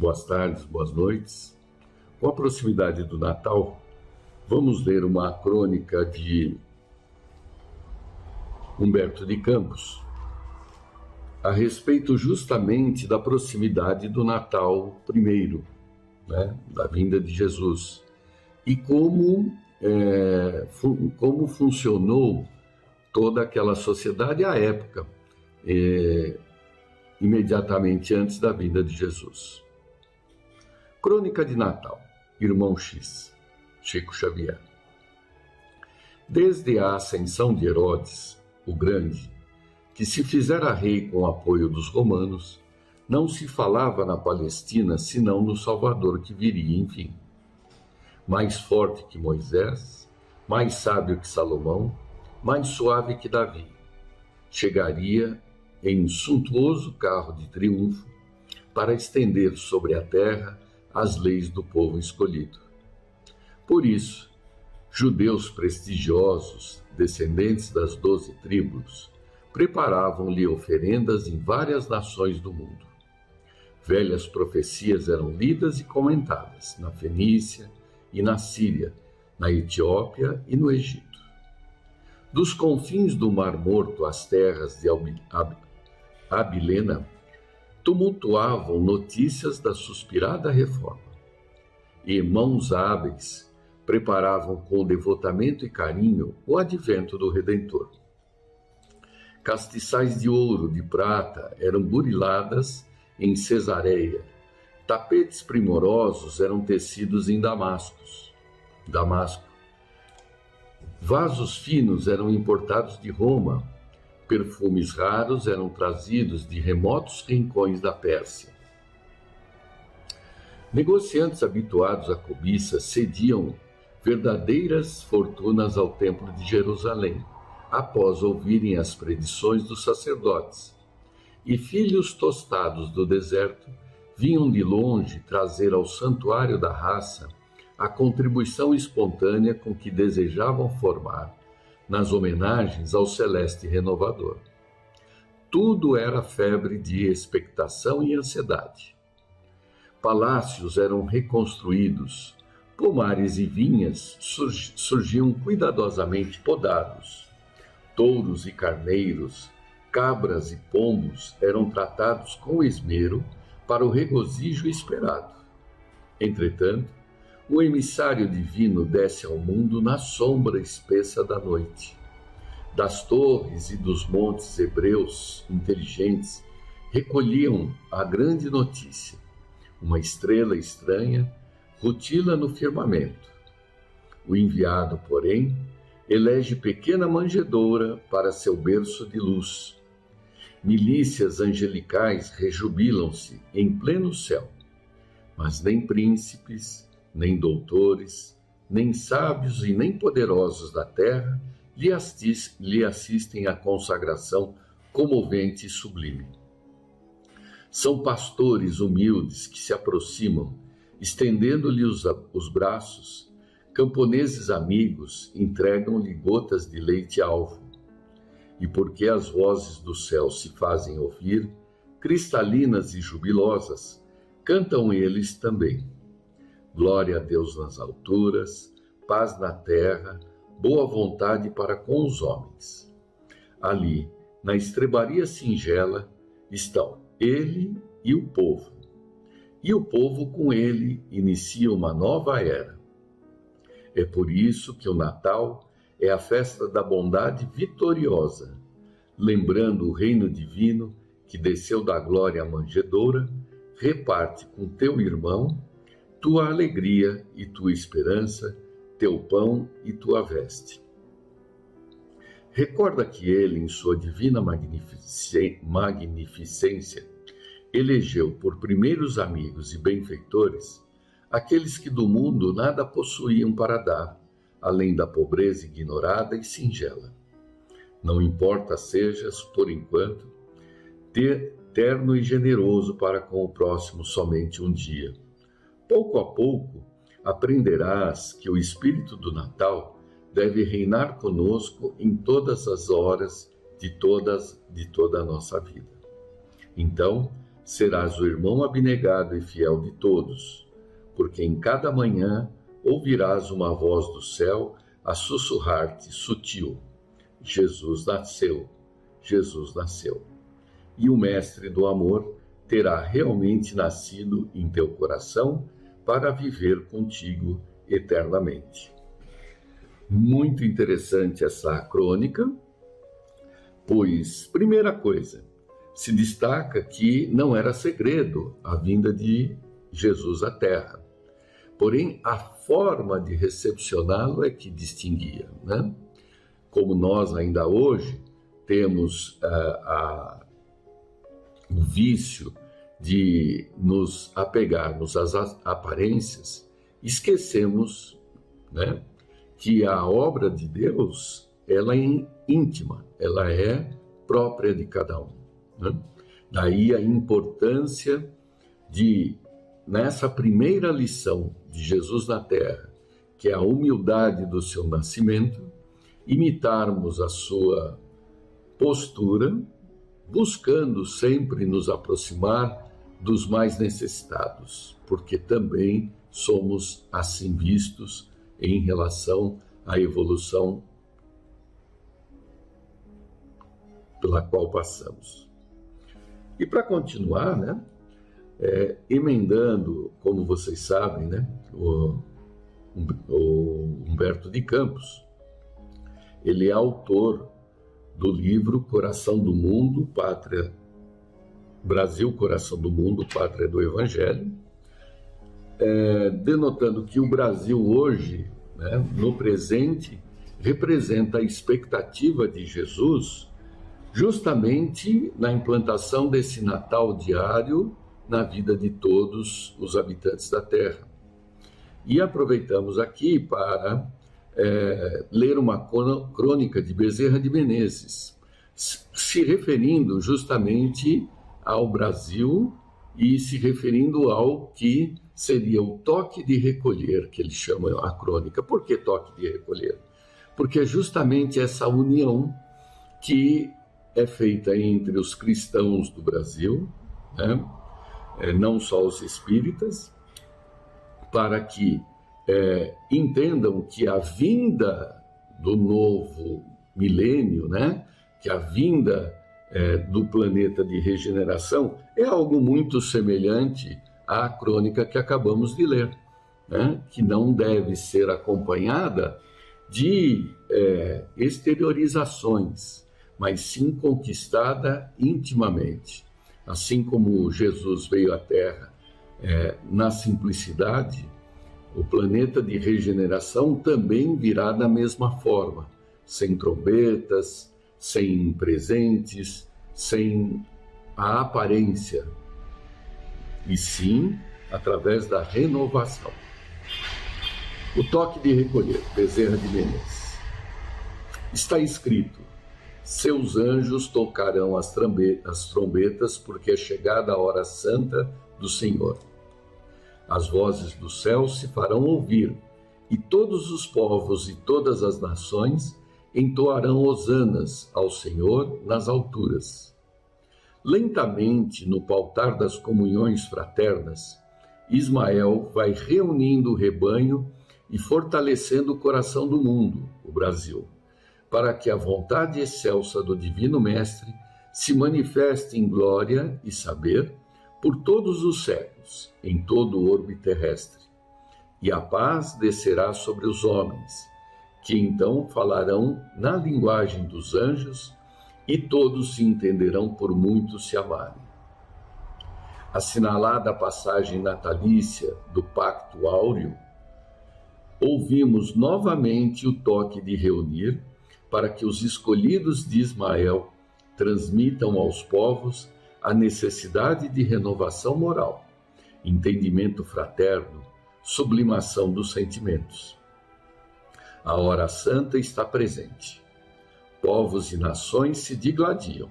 boas tardes, boas noites. Com a proximidade do Natal, vamos ler uma crônica de Humberto de Campos a respeito justamente da proximidade do Natal primeiro, da vinda de Jesus, e como funcionou toda aquela sociedade à época, imediatamente antes da vinda de Jesus. Crônica de Natal, Irmão X, Chico Xavier. Desde a ascensão de Herodes, o Grande, que se fizera rei com o apoio dos romanos, não se falava na Palestina senão no Salvador que viria, enfim. Mais forte que Moisés, mais sábio que Salomão, mais suave que Davi, chegaria em suntuoso carro de triunfo para estender sobre a terra as leis do povo escolhido. Por isso, judeus prestigiosos, descendentes das 12 tribos, preparavam-lhe oferendas em várias nações do mundo. Velhas profecias eram lidas e comentadas na Fenícia e na Síria, na Etiópia e no Egito. Dos confins do Mar Morto às terras de Abilena, tumultuavam notícias da suspirada reforma. E mãos hábeis preparavam com devotamento e carinho o advento do Redentor. Castiçais de ouro, de prata, eram buriladas em Cesareia. Tapetes primorosos eram tecidos em Damasco. Vasos finos eram importados de Roma. Perfumes raros eram trazidos de remotos rincões da Pérsia. Negociantes habituados à cobiça cediam verdadeiras fortunas ao Templo de Jerusalém, após ouvirem as predições dos sacerdotes. E filhos tostados do deserto vinham de longe trazer ao santuário da raça a contribuição espontânea com que desejavam formar nas homenagens ao celeste renovador. Tudo era febre de expectação e ansiedade. Palácios eram reconstruídos, pomares e vinhas surgiam cuidadosamente podados. Touros e carneiros, cabras e pombos eram tratados com esmero para o regozijo esperado. Entretanto, o emissário divino desce ao mundo na sombra espessa da noite. Das torres e dos montes hebreus inteligentes recolhiam a grande notícia. Uma estrela estranha rutila no firmamento. O enviado, porém, elege pequena manjedoura para seu berço de luz. Milícias angelicais rejubilam-se em pleno céu, mas nem príncipes, nem doutores, nem sábios e nem poderosos da terra lhe assistem à consagração comovente e sublime. São pastores humildes que se aproximam, estendendo-lhe os braços. Camponeses amigos entregam-lhe gotas de leite alvo. E porque as vozes do céu se fazem ouvir, cristalinas e jubilosas, cantam eles também. Glória a Deus nas alturas, paz na terra, boa vontade para com os homens. Ali, na estrebaria singela, estão ele e o povo. E o povo com ele inicia uma nova era. É por isso que o Natal é a festa da bondade vitoriosa, lembrando o reino divino que desceu da glória à manjedoura, reparte com teu irmão tua alegria e tua esperança, teu pão e tua veste. Recorda que ele, em sua divina magnificência, elegeu por primeiros amigos e benfeitores aqueles que do mundo nada possuíam para dar, além da pobreza ignorada e singela. Não importa sejas, por enquanto, terno e generoso para com o próximo somente um dia. Pouco a pouco, aprenderás que o espírito do Natal deve reinar conosco em todas as horas de toda a nossa vida. Então, serás o irmão abnegado e fiel de todos, porque em cada manhã ouvirás uma voz do céu a sussurrar-te sutil: Jesus nasceu, Jesus nasceu. E o mestre do amor terá realmente nascido em teu coração para viver contigo eternamente. Muito interessante essa crônica, pois, primeira coisa, se destaca que não era segredo a vinda de Jesus à Terra. Porém, a forma de recepcioná-lo é que distinguia, né? Como nós ainda hoje temos o vício de nos apegarmos às aparências, esquecemos, né, que a obra de Deus, ela é íntima, ela é própria de cada um, né? Daí a importância de, nessa primeira lição de Jesus na Terra, que é a humildade do seu nascimento, imitarmos a sua postura, buscando sempre nos aproximar dos mais necessitados, porque também somos assim vistos em relação à evolução pela qual passamos. E para continuar, né, emendando, como vocês sabem, né, o Humberto de Campos, ele é autor do livro Coração do Mundo, Pátria Brasil, Coração do Mundo, Pátria do Evangelho, denotando que o Brasil hoje, né, no presente, representa a expectativa de Jesus justamente na implantação desse Natal diário na vida de todos os habitantes da Terra. E aproveitamos aqui para ler uma crônica de Bezerra de Menezes, se referindo justamente ao Brasil e se referindo ao que seria o toque de recolher, que ele chama a crônica. Por que toque de recolher? Porque é justamente essa união que é feita entre os cristãos do Brasil, né? Não só os espíritas, para que entendam que a vinda do novo milênio, né? Que a vinda do planeta de regeneração é algo muito semelhante à crônica que acabamos de ler, né? Que não deve ser acompanhada de exteriorizações, mas sim conquistada intimamente. Assim como Jesus veio à Terra na simplicidade, o planeta de regeneração também virá da mesma forma, sem trombetas, sem presentes, sem a aparência, e sim através da renovação. O toque de recolher, Bezerra de Menezes. Está escrito: seus anjos tocarão as trombetas, porque é chegada a hora santa do Senhor. As vozes do céu se farão ouvir, e todos os povos e todas as nações entoarão hosanas ao Senhor nas alturas. Lentamente, no pautar das comunhões fraternas, Ismael vai reunindo o rebanho e fortalecendo o coração do mundo, o Brasil, para que a vontade excelsa do Divino Mestre se manifeste em glória e saber por todos os séculos, em todo o orbe terrestre. E a paz descerá sobre os homens, que então falarão na linguagem dos anjos, e todos se entenderão por muitos se amarem. Assinalada a passagem natalícia do Pacto Áureo, ouvimos novamente o toque de reunir, para que os escolhidos de Ismael transmitam aos povos a necessidade de renovação moral, entendimento fraterno, sublimação dos sentimentos. A hora santa está presente. Povos e nações se digladiam.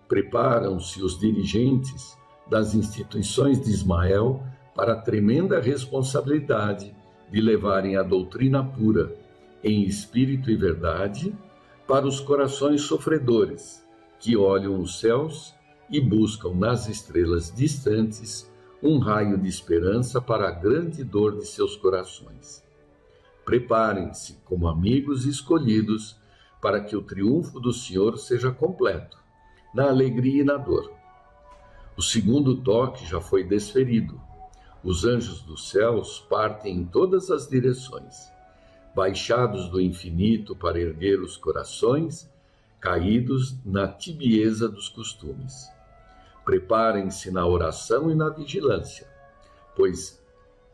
Preparam-se os dirigentes das instituições de Ismael para a tremenda responsabilidade de levarem a doutrina pura, em espírito e verdade, para os corações sofredores, que olham os céus e buscam nas estrelas distantes um raio de esperança para a grande dor de seus corações. Preparem-se como amigos escolhidos para que o triunfo do Senhor seja completo, na alegria e na dor. O segundo toque já foi desferido. Os anjos dos céus partem em todas as direções, baixados do infinito para erguer os corações caídos na tibieza dos costumes. Preparem-se na oração e na vigilância, pois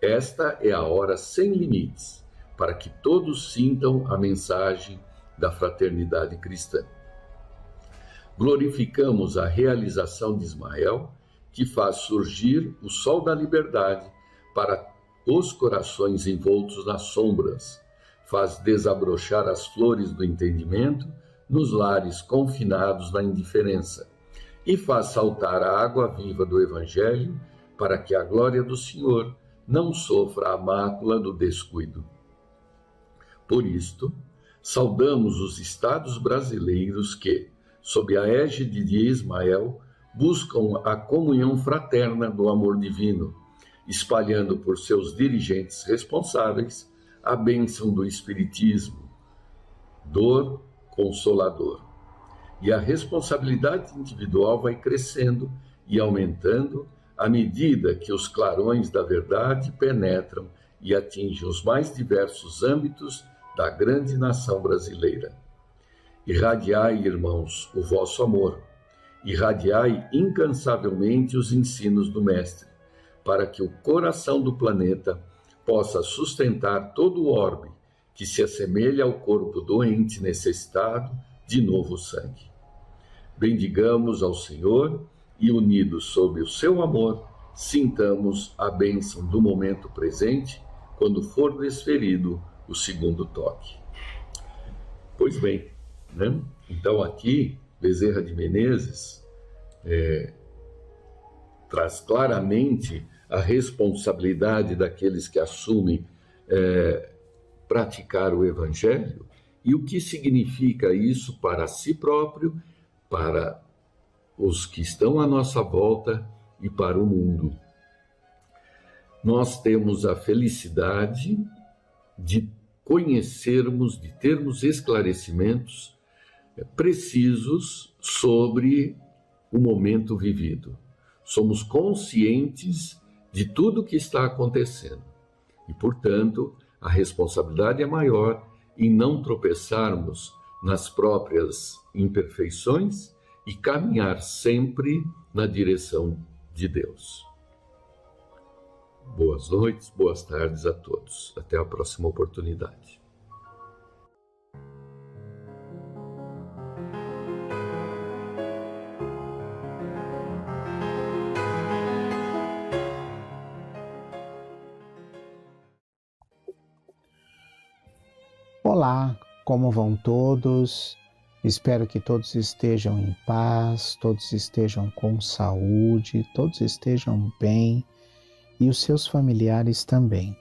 esta é a hora sem limites, para que todos sintam a mensagem da fraternidade cristã. Glorificamos a realização de Ismael, que faz surgir o sol da liberdade para os corações envoltos nas sombras, faz desabrochar as flores do entendimento nos lares confinados na indiferença, e faz saltar a água viva do Evangelho para que a glória do Senhor não sofra a mácula do descuido. Por isto, saudamos os estados brasileiros que, sob a égide de Ismael, buscam a comunhão fraterna do amor divino, espalhando por seus dirigentes responsáveis a bênção do Espiritismo, dor consolador. E a responsabilidade individual vai crescendo e aumentando à medida que os clarões da verdade penetram e atingem os mais diversos âmbitos da grande nação brasileira. Irradiai, irmãos, o vosso amor. Irradiai incansavelmente os ensinos do Mestre, para que o coração do planeta possa sustentar todo o orbe que se assemelha ao corpo doente necessitado de novo sangue. Bendigamos ao Senhor e, unidos sob o seu amor, sintamos a bênção do momento presente quando for desferido o segundo toque. Pois bem, né? Então aqui Bezerra de Menezes traz claramente a responsabilidade daqueles que assumem praticar o Evangelho e o que significa isso para si próprio, para os que estão à nossa volta e para o mundo. Nós temos a felicidade de conhecermos, de termos esclarecimentos precisos sobre o momento vivido. Somos conscientes de tudo o que está acontecendo e, portanto, a responsabilidade é maior em não tropeçarmos nas próprias imperfeições e caminhar sempre na direção de Deus. Boas noites, boas tardes a todos. Até a próxima oportunidade. Olá, como vão todos? Espero que todos estejam em paz, todos estejam com saúde, todos estejam bem e os seus familiares também.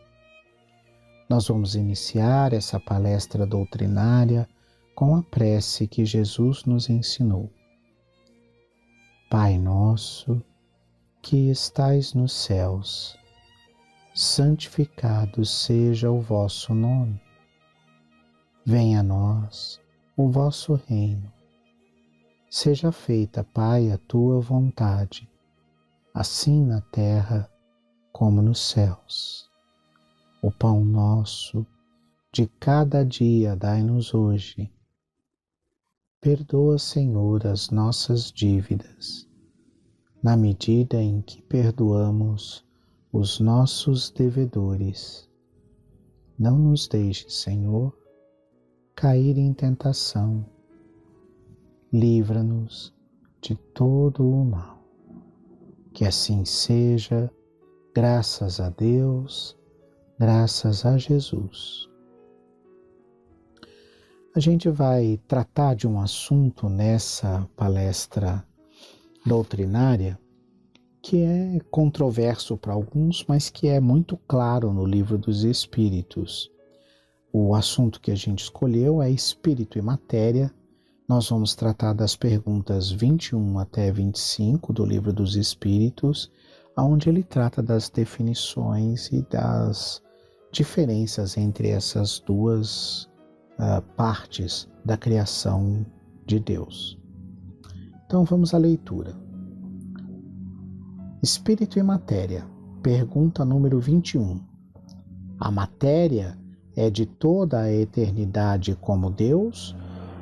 Nós vamos iniciar essa palestra doutrinária com a prece que Jesus nos ensinou. Pai nosso, que estais nos céus, santificado seja o vosso nome. Venha a nós o vosso reino. Seja feita, Pai, a tua vontade, assim na terra como nos céus. O pão nosso de cada dia dai-nos hoje. Perdoa, Senhor, as nossas dívidas, na medida em que perdoamos os nossos devedores. Não nos deixes, Senhor, cair em tentação. Livra-nos de todo o mal. Que assim seja, graças a Deus, graças a Jesus. A gente vai tratar de um assunto nessa palestra doutrinária que é controverso para alguns, mas que é muito claro no Livro dos Espíritos. O assunto que a gente escolheu é espírito e matéria, nós vamos tratar das perguntas 21 até 25 do Livro dos Espíritos, onde ele trata das definições e das diferenças entre essas duas partes da criação de Deus. Então vamos à leitura. Espírito e matéria. Pergunta número 21. A matéria é de toda a eternidade como Deus,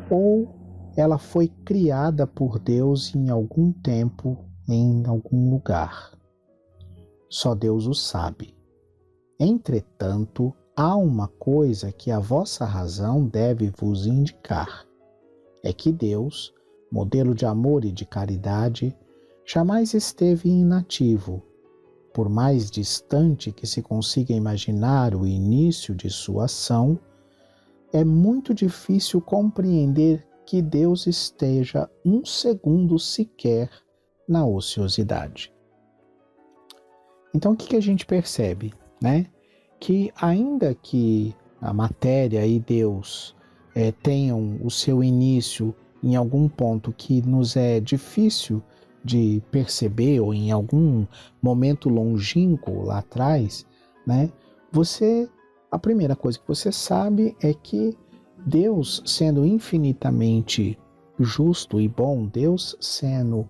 ou ela foi criada por Deus em algum tempo, em algum lugar? Só Deus o sabe. Entretanto, há uma coisa que a vossa razão deve vos indicar. É que Deus, modelo de amor e de caridade, jamais esteve inativo. Por mais distante que se consiga imaginar o início de sua ação, é muito difícil compreender que Deus esteja um segundo sequer na ociosidade. Então, o que a gente percebe, né? Que ainda que a matéria e Deus tenham o seu início em algum ponto que nos é difícil de perceber, ou em algum momento longínquo lá atrás, né? A primeira coisa que você sabe é que Deus, sendo infinitamente justo e bom, Deus sendo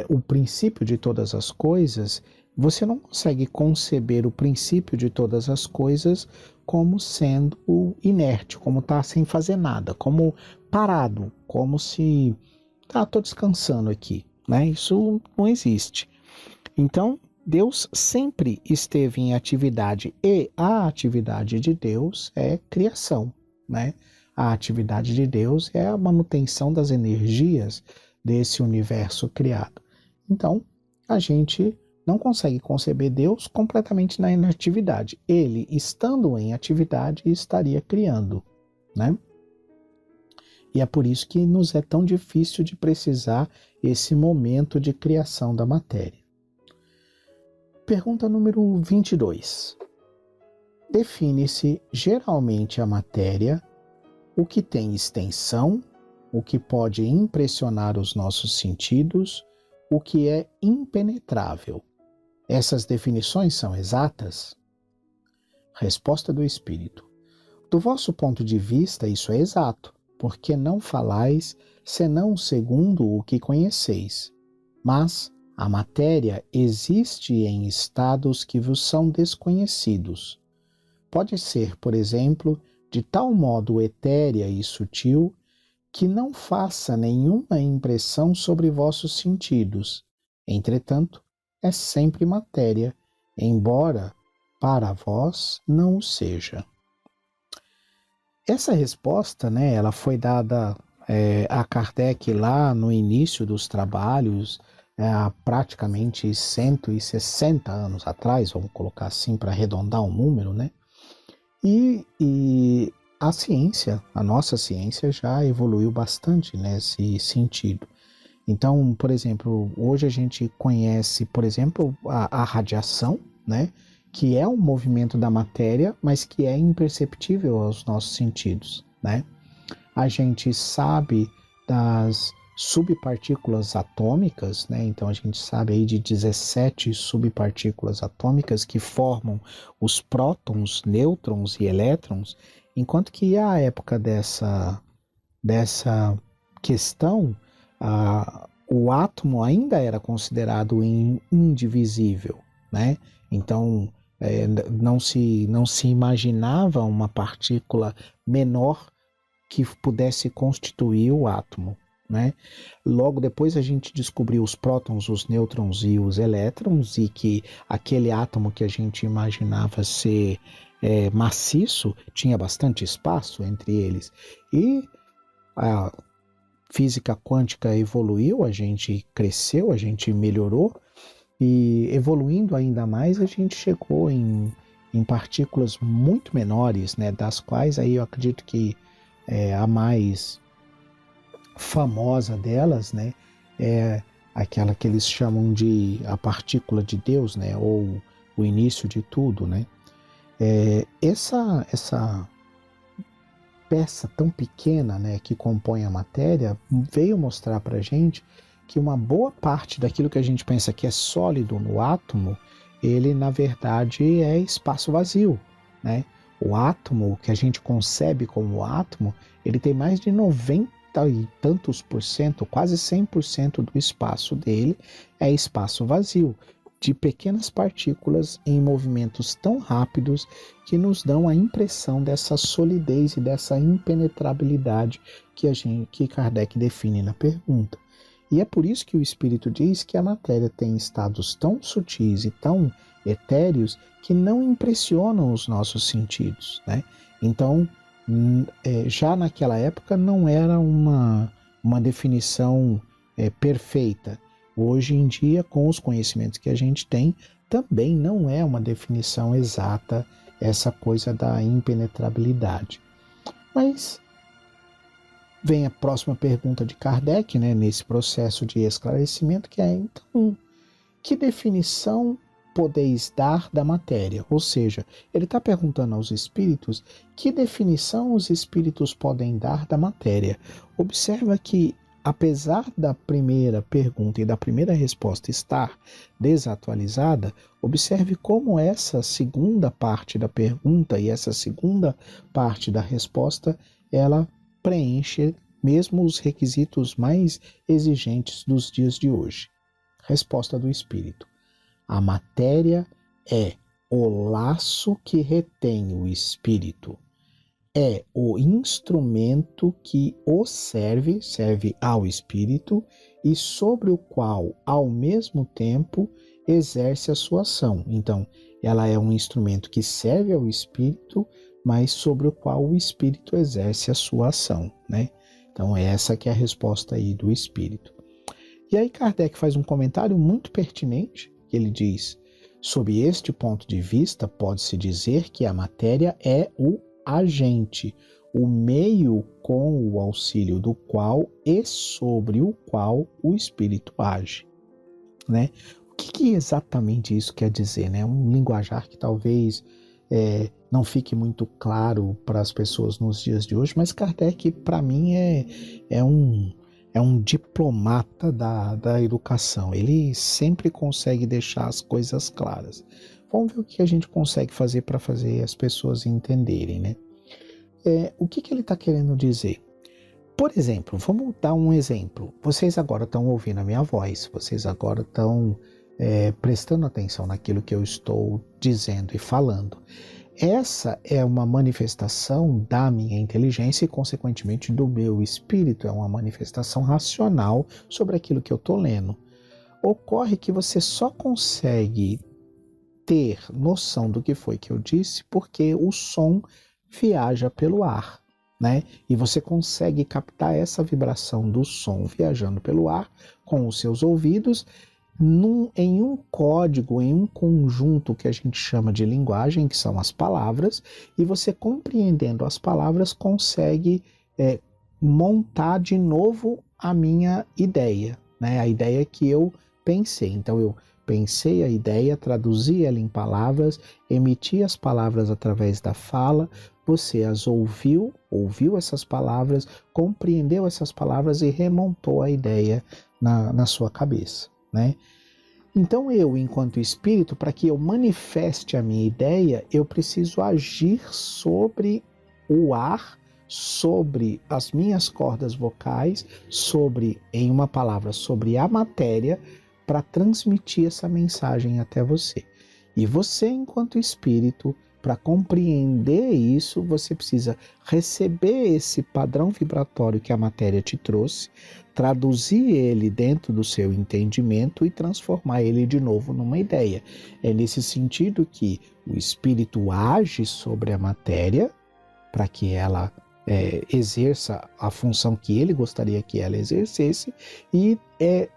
o princípio de todas as coisas, você não consegue conceber o princípio de todas as coisas como sendo inerte, como está sem fazer nada, como parado, como se estou descansando aqui, né? Isso não existe. Então, Deus sempre esteve em atividade, e a atividade de Deus é criação, né? A atividade de Deus é a manutenção das energias desse universo criado. Então, a gente não consegue conceber Deus completamente na inatividade. Ele, estando em atividade, estaria criando, né? E é por isso que nos é tão difícil de precisar esse momento de criação da matéria. Pergunta número 22. Define-se geralmente a matéria, o que tem extensão, o que pode impressionar os nossos sentidos, o que é impenetrável. Essas definições são exatas? Resposta do Espírito. Do vosso ponto de vista, isso é exato, porque não falais senão segundo o que conheceis. Mas a matéria existe em estados que vos são desconhecidos. Pode ser, por exemplo, de tal modo etérea e sutil que não faça nenhuma impressão sobre vossos sentidos. Entretanto, é sempre matéria, embora para vós não o seja. Essa resposta, né, ela foi dada a Kardec lá no início dos trabalhos, há praticamente 160 anos atrás, vamos colocar assim para arredondar um número, né? E a ciência, a nossa ciência já evoluiu bastante nesse sentido. Então, por exemplo, hoje a gente conhece, por exemplo, a radiação, né? Que é um movimento da matéria, mas que é imperceptível aos nossos sentidos, né? A gente sabe das subpartículas atômicas, né? Então a gente sabe aí de 17 subpartículas atômicas que formam os prótons, nêutrons e elétrons, enquanto que à época dessa questão, o átomo ainda era considerado indivisível, né? Então não se imaginava uma partícula menor que pudesse constituir o átomo, né? Logo depois a gente descobriu os prótons, os nêutrons e os elétrons, e que aquele átomo que a gente imaginava ser maciço tinha bastante espaço entre eles. E a física quântica evoluiu, a gente cresceu, a gente melhorou, e evoluindo ainda mais a gente chegou em partículas muito menores, né? Das quais aí eu acredito que a mais famosa delas, né, é aquela que eles chamam de a partícula de Deus, né, ou o início de tudo, né. Essa peça tão pequena, né, que compõe a matéria, veio mostrar para a gente que uma boa parte daquilo que a gente pensa que é sólido no átomo, ele na verdade é espaço vazio, né? O átomo, que a gente concebe como átomo, ele tem mais de 90 e tantos por cento, quase 100% do espaço dele é espaço vazio, de pequenas partículas em movimentos tão rápidos que nos dão a impressão dessa solidez e dessa impenetrabilidade que Kardec define na pergunta. E é por isso que o Espírito diz que a matéria tem estados tão sutis e tão etéreos que não impressionam os nossos sentidos, né? Então, já naquela época não era uma definição perfeita. Hoje em dia, com os conhecimentos que a gente tem, também não é uma definição exata essa coisa da impenetrabilidade. Mas vem a próxima pergunta de Kardec, né, nesse processo de esclarecimento, que é, então, que definição podeis dar da matéria? Ou seja, ele está perguntando aos espíritos que definição os espíritos podem dar da matéria. Observa que, apesar da primeira pergunta e da primeira resposta estar desatualizada, observe como essa segunda parte da pergunta e essa segunda parte da resposta, ela preenche mesmo os requisitos mais exigentes dos dias de hoje. Resposta do Espírito. A matéria é o laço que retém o Espírito. É o instrumento que o serve ao Espírito e sobre o qual, ao mesmo tempo, exerce a sua ação. Então, ela é um instrumento que serve ao Espírito, mas sobre o qual o Espírito exerce a sua ação, né? Então, essa que é a resposta aí do Espírito. E aí Kardec faz um comentário muito pertinente, que ele diz: sob este ponto de vista, pode-se dizer que a matéria é o agente, o meio com o auxílio do qual e sobre o qual o Espírito age, né? O que exatamente isso quer dizer, né? Um linguajar que talvez não fique muito claro para as pessoas nos dias de hoje, mas Kardec, para mim, é um diplomata da educação. Ele sempre consegue deixar as coisas claras. Vamos ver o que a gente consegue fazer para fazer as pessoas entenderem, né? O que ele está querendo dizer? Por exemplo, vamos dar um exemplo. Vocês agora estão ouvindo a minha voz, vocês agora estão prestando atenção naquilo que eu estou dizendo e falando. Essa é uma manifestação da minha inteligência e, consequentemente, do meu espírito. É uma manifestação racional sobre aquilo que eu estou lendo. Ocorre que você só consegue ter noção do que foi que eu disse porque o som viaja pelo ar, né? E você consegue captar essa vibração do som viajando pelo ar com os seus ouvidos em um código, em um conjunto que a gente chama de linguagem, que são as palavras, e você, compreendendo as palavras, consegue montar de novo a minha ideia, né? A ideia que eu pensei. Então eu pensei a ideia, traduzi ela em palavras, emiti as palavras através da fala, você as ouviu essas palavras, compreendeu essas palavras e remontou a ideia na sua cabeça, né? Então eu, enquanto espírito, para que eu manifeste a minha ideia, eu preciso agir sobre o ar, sobre as minhas cordas vocais, em uma palavra, sobre a matéria, para transmitir essa mensagem até você. E você, enquanto espírito, para compreender isso, você precisa receber esse padrão vibratório que a matéria te trouxe, traduzir ele dentro do seu entendimento e transformar ele de novo numa ideia. É nesse sentido que o espírito age sobre a matéria para que ela exerça a função que ele gostaria que ela exercesse e é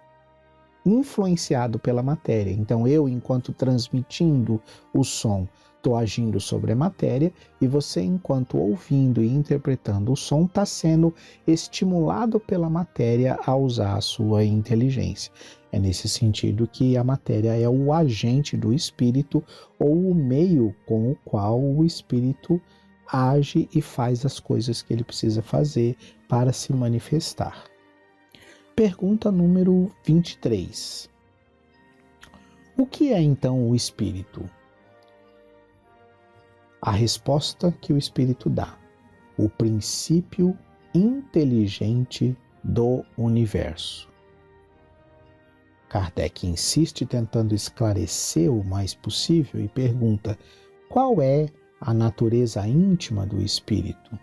influenciado pela matéria. Então eu, enquanto transmitindo o som, estou agindo sobre a matéria, e você, enquanto ouvindo e interpretando o som, está sendo estimulado pela matéria a usar a sua inteligência. É nesse sentido que a matéria é o agente do espírito ou o meio com o qual o espírito age e faz as coisas que ele precisa fazer para se manifestar. Pergunta número 23. O que é então o Espírito? A resposta que o Espírito dá: o princípio inteligente do universo. Kardec insiste tentando esclarecer o mais possível e pergunta: qual é a natureza íntima do Espírito?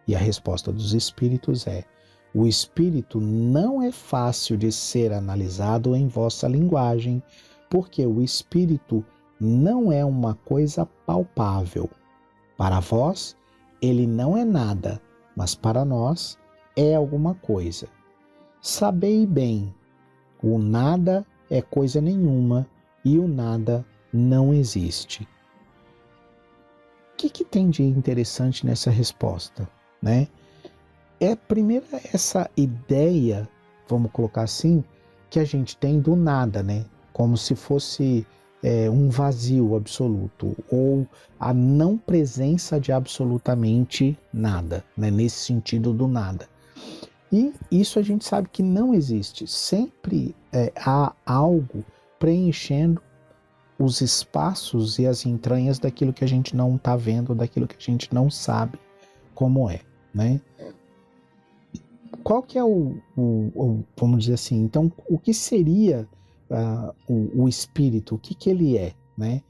E a resposta dos Espíritos é: o Espírito não é fácil de ser analisado em vossa linguagem, porque o Espírito não é uma coisa palpável. Para vós, ele não é nada, mas para nós é alguma coisa. Sabei bem, o nada é coisa nenhuma e o nada não existe. O que tem de interessante nessa resposta, né? Primeiro essa ideia, vamos colocar assim, que a gente tem do nada, né? Como se fosse um vazio absoluto, ou a não presença de absolutamente nada, né? Nesse sentido do nada. E isso a gente sabe que não existe. Sempre há algo preenchendo os espaços e as entranhas daquilo que a gente não está vendo, daquilo que a gente não sabe como é, né? Qual que é vamos dizer assim, então, o que seria o espírito? O que ele é, né?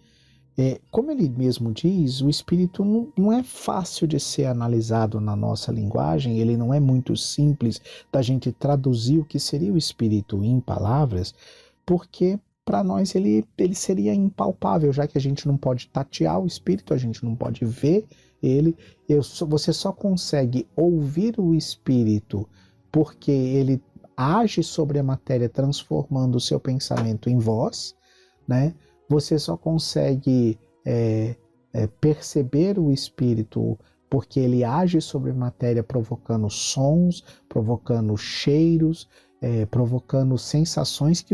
Como ele mesmo diz, o espírito não é fácil de ser analisado na nossa linguagem, ele não é muito simples da gente traduzir o que seria o espírito em palavras, porque para nós ele seria impalpável, já que a gente não pode tatear o espírito, a gente não pode ver ele. Você só consegue ouvir o espírito porque ele age sobre a matéria, transformando o seu pensamento em voz, né? Você só consegue perceber o espírito porque ele age sobre a matéria, provocando sons, provocando cheiros, provocando sensações que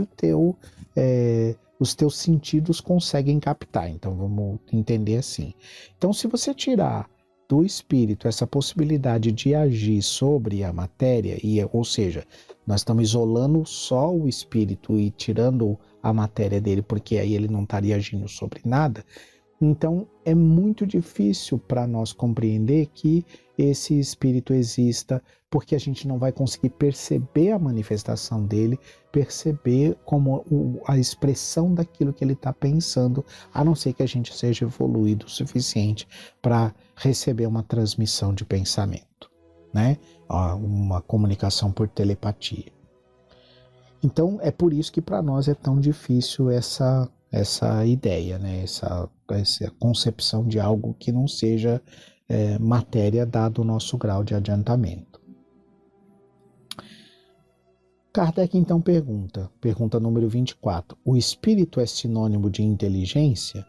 os teus sentidos conseguem captar. Então vamos entender assim. Então, se você tirar do espírito essa possibilidade de agir sobre a matéria, ou seja, nós estamos isolando só o espírito e tirando a matéria dele, porque aí ele não estaria agindo sobre nada, então é muito difícil para nós compreender que esse espírito exista, porque a gente não vai conseguir perceber a manifestação dele, perceber como a expressão daquilo que ele está pensando, a não ser que a gente seja evoluído o suficiente para receber uma transmissão de pensamento, né? Uma comunicação por telepatia. Então é por isso que para nós é tão difícil essa ideia, né? essa concepção de algo que não seja matéria, dado o nosso grau de adiantamento. Kardec então pergunta número 24, o espírito é sinônimo de inteligência?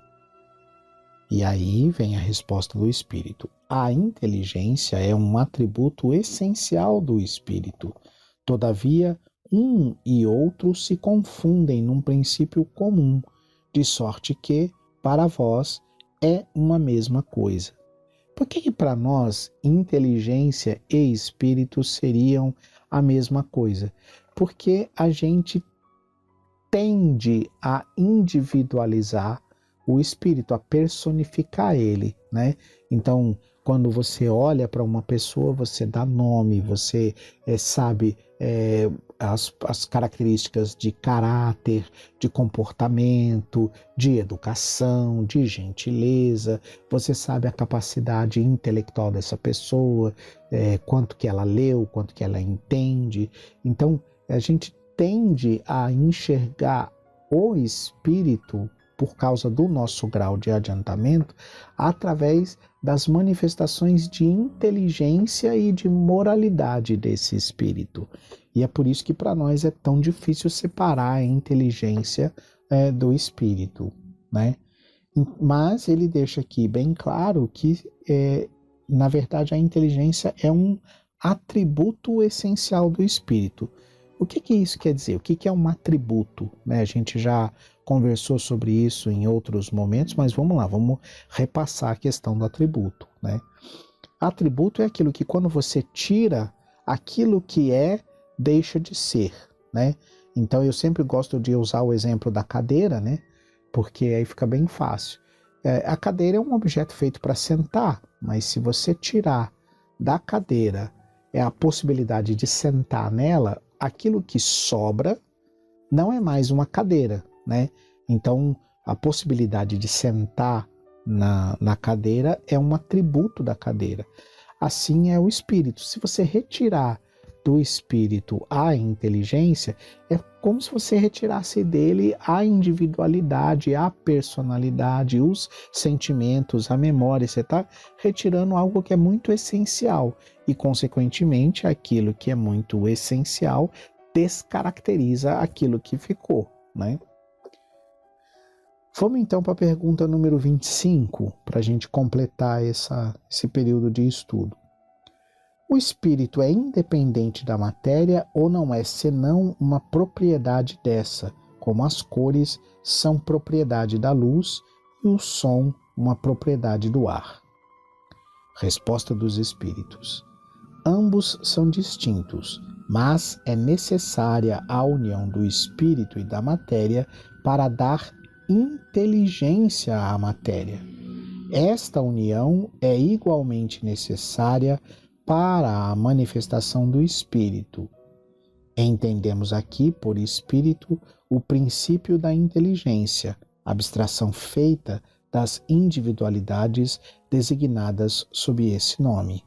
E aí vem a resposta do espírito. A inteligência é um atributo essencial do espírito. Todavia, um e outro se confundem num princípio comum, de sorte que, para vós, é uma mesma coisa. Por que para nós inteligência e espírito seriam a mesma coisa? Porque a gente tende a individualizar o espírito, a personificar ele, né? Então, quando você olha para uma pessoa, você dá nome, você sabe as características de caráter, de comportamento, de educação, de gentileza, você sabe a capacidade intelectual dessa pessoa, quanto que ela leu, quanto que ela entende. Então, a gente tende a enxergar o espírito, por causa do nosso grau de adiantamento, através das manifestações de inteligência e de moralidade desse espírito. E é por isso que para nós é tão difícil separar a inteligência do espírito, né? Mas ele deixa aqui bem claro que, na verdade, a inteligência é um atributo essencial do espírito. O que isso quer dizer? O que é um atributo? Né? A gente já conversou sobre isso em outros momentos, mas vamos lá, vamos repassar a questão do atributo. Né? Atributo é aquilo que quando você tira, aquilo que é, deixa de ser. Né? Então eu sempre gosto de usar o exemplo da cadeira, né? Porque aí fica bem fácil. A cadeira é um objeto feito para sentar, mas se você tirar da cadeira a possibilidade de sentar nela, aquilo que sobra não é mais uma cadeira, né? Então, a possibilidade de sentar na cadeira é um atributo da cadeira. Assim é o espírito. Se você retirar do espírito a inteligência, é como se você retirasse dele a individualidade, a personalidade, os sentimentos, a memória. Você está retirando algo que é muito essencial e, consequentemente, aquilo que é muito essencial descaracteriza aquilo que ficou, né? Vamos então para a pergunta número 25, para a gente completar esse período de estudo. O espírito é independente da matéria ou não é senão uma propriedade dessa, como as cores são propriedade da luz e o som uma propriedade do ar? Resposta dos espíritos. Ambos são distintos, mas é necessária a união do espírito e da matéria para dar inteligência à matéria. Esta união é igualmente necessária para a manifestação do espírito. Entendemos aqui por espírito o princípio da inteligência, abstração feita das individualidades designadas sob esse nome.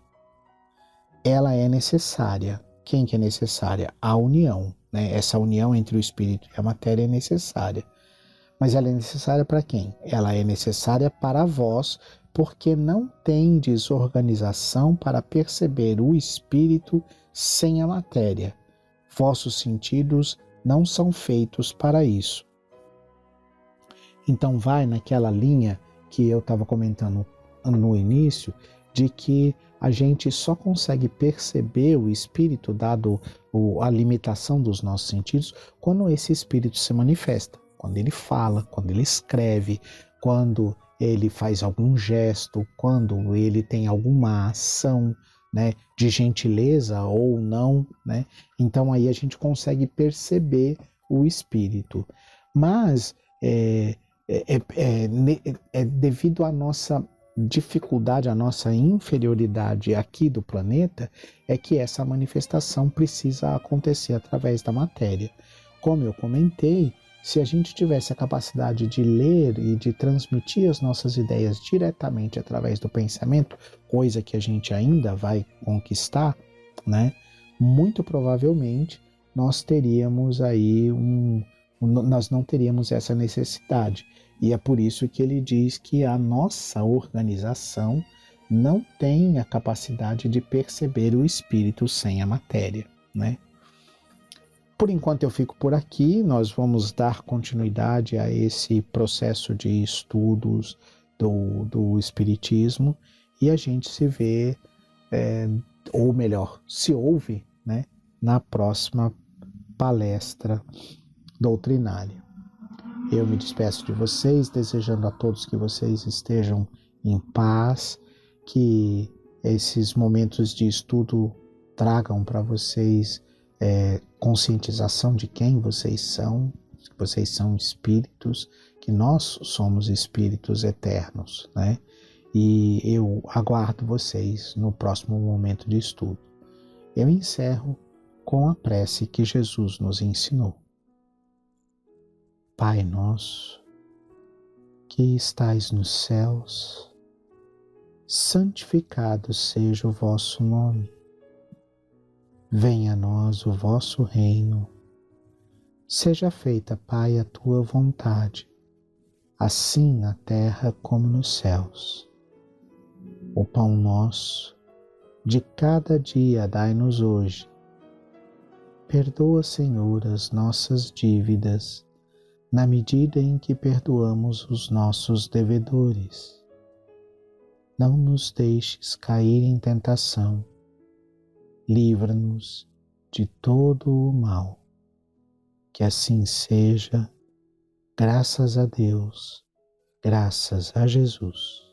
Ela é necessária. Quem que é necessária? A união, né? Essa união entre o espírito e a matéria é necessária. Mas ela é necessária para quem? Ela é necessária para vós, porque não tendes organização para perceber o espírito sem a matéria. Vossos sentidos não são feitos para isso. Então vai naquela linha que eu estava comentando no início, de que a gente só consegue perceber o espírito, dado a limitação dos nossos sentidos, quando esse espírito se manifesta. Quando ele fala, quando ele escreve, quando ele faz algum gesto, quando ele tem alguma ação, né, de gentileza ou não, né? Então aí a gente consegue perceber o espírito. Mas devido à nossa dificuldade, à nossa inferioridade aqui do planeta, é que essa manifestação precisa acontecer através da matéria. Como eu comentei, se a gente tivesse a capacidade de ler e de transmitir as nossas ideias diretamente através do pensamento, coisa que a gente ainda vai conquistar, né? Muito provavelmente nós teríamos aí nós não teríamos essa necessidade. E é por isso que ele diz que a nossa organização não tem a capacidade de perceber o espírito sem a matéria, né? Por enquanto eu fico por aqui, nós vamos dar continuidade a esse processo de estudos do Espiritismo e a gente se vê, ou melhor, se ouve, né, na próxima palestra doutrinária. Eu me despeço de vocês, desejando a todos que vocês estejam em paz, que esses momentos de estudo tragam para vocês conscientização de quem vocês são, que vocês são espíritos, que nós somos espíritos eternos, né? E eu aguardo vocês no próximo momento de estudo. Eu encerro com a prece que Jesus nos ensinou. Pai nosso, que estais nos céus, santificado seja o vosso nome. Venha a nós o vosso reino. Seja feita, Pai, a tua vontade, assim na terra como nos céus. O pão nosso de cada dia dai-nos hoje. Perdoa, Senhor, as nossas dívidas, na medida em que perdoamos os nossos devedores. Não nos deixes cair em tentação. Livra-nos de todo o mal. Que assim seja, graças a Deus, graças a Jesus.